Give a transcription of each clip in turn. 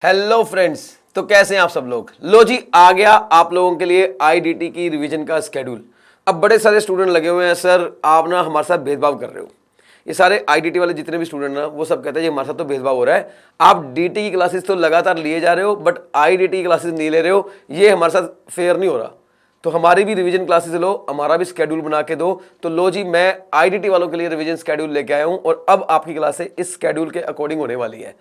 Hello friends, तो कैसे हैं आप सब लोग। लो जी, आ गया आप लोगों के लिए आईडीटी की रिवीजन का स्केड्यूल। अब बड़े सारे स्टूडेंट लगे हुए हैं, सर आप ना हमारे साथ भेदभाव कर रहे हो। ये सारे आईडीटी वाले जितने भी स्टूडेंट ना, वो सब कहते हैं ये हमारे साथ तो भेदभाव हो रहा है। आप डीटी की क्लासेस तो लगातार लिए जा रहे हो, बट आईडीटी की क्लासेस नहीं ले रहे हो, ये हमारे साथ फेयर नहीं हो रहा। तो हमारी भी रिवीजन क्लासेस लो, हमारा भी स्केड्यूल बना के दो। तो लो जी, मैं आईडीटी वालों के लिए रिवीजन स्केड्यूल लेके आया हूं और अब आपकी क्लासें इस स्केड्यूल के अकॉर्डिंग होने वाली है।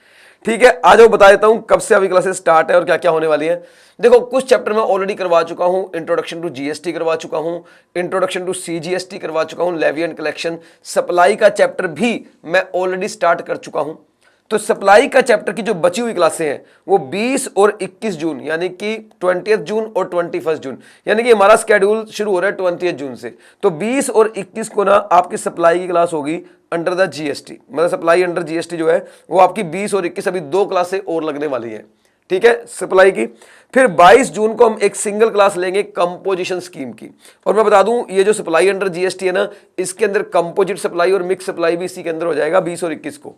ठीक है, आ जाओ बता देता हूं कब से अभी क्लासेस स्टार्ट है और क्या क्या होने वाली है। देखो, कुछ चैप्टर मैं ऑलरेडी करवा चुका हूं। इंट्रोडक्शन टू जीएसटी करवा चुका हूं, इंट्रोडक्शन टू सीजीएसटी करवा चुका हूं, लेवी एंड कलेक्शन, सप्लाई का चैप्टर भी मैं ऑलरेडी स्टार्ट कर चुका हूं। तो सप्लाई का चैप्टर की जो बची हुई क्लासें हैं वो 20 और 21 जून, यानी कि 20 जून और 21 जून, यानी कि हमारा स्केड्यूल शुरू हो रहा है 20 जून से। तो 20 और 21 को ना आपकी सप्लाई की क्लास होगी अंडर द जीएसटी, मतलब सप्लाई अंडर जीएसटी जो है वो आपकी 20 और 21 अभी दो क्लासें और लगने वाली है। ठीक है, सप्लाई की। फिर 22 जून को हम एक सिंगल क्लास लेंगे कंपोजिशन स्कीम की। और मैं बता दूं, ये जो सप्लाई अंडर जीएसटी है ना, इसके अंदर कंपोजिट सप्लाई और मिक्स सप्लाई भी इसी के अंदर हो जाएगा 20 और 21 को।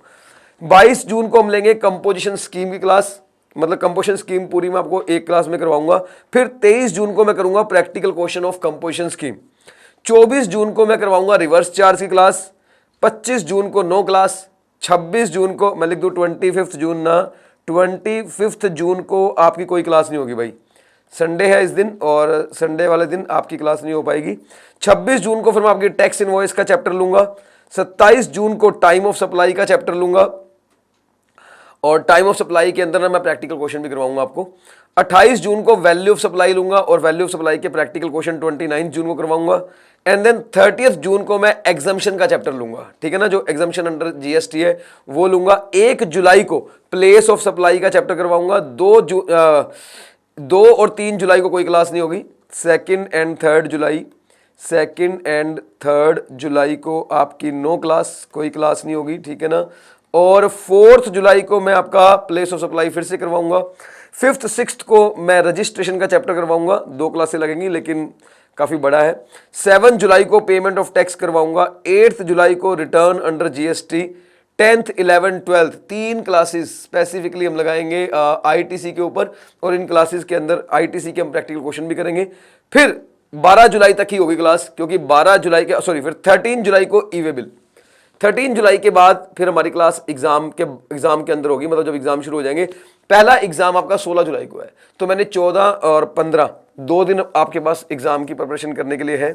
22 जून को हम लेंगे कंपोजिशन स्कीम की क्लास, मतलब कंपोजिशन स्कीम पूरी मैं आपको एक क्लास में करवाऊंगा। फिर 23 जून को मैं करूंगा practical question of composition scheme. 24 जून को मैं करवाऊंगा रिवर्स चार्ज की क्लास। 25 जून को नो क्लास। 26 जून को मैं लिख दूं 25 जून ना, 25 जून को आपकी कोई क्लास नहीं होगी भाई, संडे है इस दिन और संडे वाले दिन आपकी क्लास नहीं हो पाएगी। 26 जून को फिर मैं आपकी टैक्स इनवॉइस का चैप्टर लूंगा। 27 जून को टाइम ऑफ सप्लाई का चैप्टर लूंगा और टाइम ऑफ सप्लाई के अंदर ना मैं प्रैक्टिकल क्वेश्चन भी करवाऊंगा आपको। 28 जून को वैल्यू ऑफ सप्लाई लूंगा और वैल्यू ऑफ सप्लाई के प्रैक्टिकल क्वेश्चन 29 जून को करवाऊंगा। एंड देन 30 जून को मैं एग्जाम्पशन का चैप्टर लूंगा। ठीक है ना, जो एग्जाम्पशन अंडर जीएसटी है वो लूंगा। 1 जुलाई को प्लेस ऑफ सप्लाई का चैप्टर करवाऊंगा। 2 और 3 जुलाई को कोई क्लास नहीं होगी। 2 एंड 3 जुलाई, 2 एंड 3 जुलाई को आपकी नो क्लास, कोई क्लास नहीं होगी। ठीक है ना। और 4 जुलाई को मैं आपका प्लेस ऑफ सप्लाई फिर से करवाऊंगा। 5th 6th को मैं रजिस्ट्रेशन का चैप्टर करवाऊंगा। 2 क्लासें लगेंगी लेकिन काफी बड़ा है। 7 जुलाई को पेमेंट ऑफ टैक्स करवाऊंगा। 8 जुलाई को return under GST. 10th 11th 12th 3 classes specifically हम लगाएंगे आईटीसी के ऊपर और इन क्लासेस के अंदर आईटीसी के हम प्रैक्टिकल क्वेश्चन भी करेंगे। फिर 12 जुलाई तक ही होगी क्लास, क्योंकि 12 जुलाई के फिर 13 जुलाई को ई वे बिल। 13 जुलाई के बाद फिर हमारी क्लास एग्जाम के अंदर होगी, मतलब जब एग्जाम शुरू हो जाएंगे। पहला एग्जाम आपका 16 जुलाई को है, तो मैंने 14 और 15 2 दिन आपके पास एग्जाम की प्रिपरेशन करने के लिए है।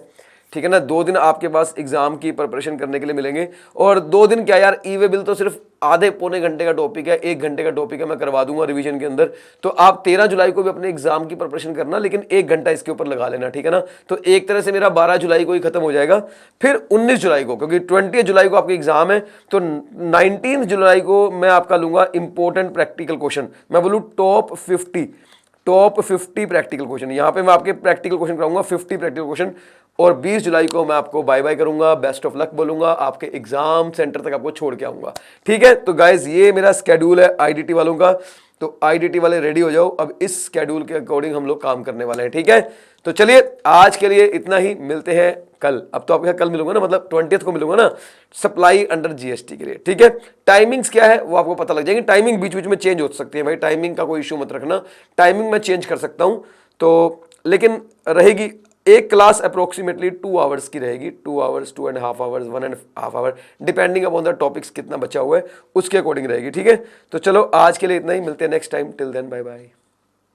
ठीक है ना, 2 दिन आपके पास एग्जाम की प्रिपरेशन करने के लिए मिलेंगे। और 2 दिन क्या यार, ई वे बिल तो सिर्फ आधे पौने घंटे का टॉपिक है, 1 घंटे का टॉपिक है, मैं करवा दूंगा रिवीजन के अंदर। तो आप 13 जुलाई को भी अपने एग्जाम की प्रिपरेशन करना, लेकिन 1 घंटा इसके ऊपर लगा लेना। ठीक है ना, तो एक तरह से मेरा 12 जुलाई को ही खत्म हो जाएगा। फिर 19 जुलाई को, क्योंकि 20 जुलाई को आपका एग्जाम है, तो 19 जुलाई को मैं आपका लूंगा इंपॉर्टेंट प्रैक्टिकल क्वेश्चन। मैं बोलूँ टॉप 50 प्रैक्टिकल क्वेश्चन। यहां पे मैं आपके प्रैक्टिकल क्वेश्चन कराऊंगा 50 प्रैक्टिकल क्वेश्चन। और 20 जुलाई को मैं आपको बाय बाय करूंगा, बेस्ट ऑफ लक बोलूंगा, आपके एग्जाम सेंटर तक आपको छोड़ के आऊंगा। ठीक है, तो गाइज ये मेरा स्केड्यूल है आईडीटी वालों का। तो आईडीटी वाले रेडी हो जाओ, अब इस स्केड्यूल के अकॉर्डिंग हम लोग काम करने वाले हैं। ठीक है, तो चलिए आज के लिए इतना ही, मिलते हैं कल। अब तो आपके कल मिलूंगा ना, मतलब 20 को मिलूंगा ना सप्लाई अंडर जीएसटी के लिए। ठीक है, टाइमिंग्स क्या है वो आपको पता लग जाएंगे। टाइमिंग बीच बीच में चेंज हो सकती है भाई, टाइमिंग का कोई इशू मत रखना, टाइमिंग मैं चेंज कर सकता हूं। तो लेकिन रहेगी एक क्लास अप्रोक्सीमेटली 2 आवर्स की रहेगी, 2 hours, 2.5 hours, 1.5 hour, depending upon the topics कितना बचा हुआ है उसके अकॉर्डिंग रहेगी। ठीक है, तो चलो आज के लिए इतना ही, मिलते हैं next time. Till then bye bye.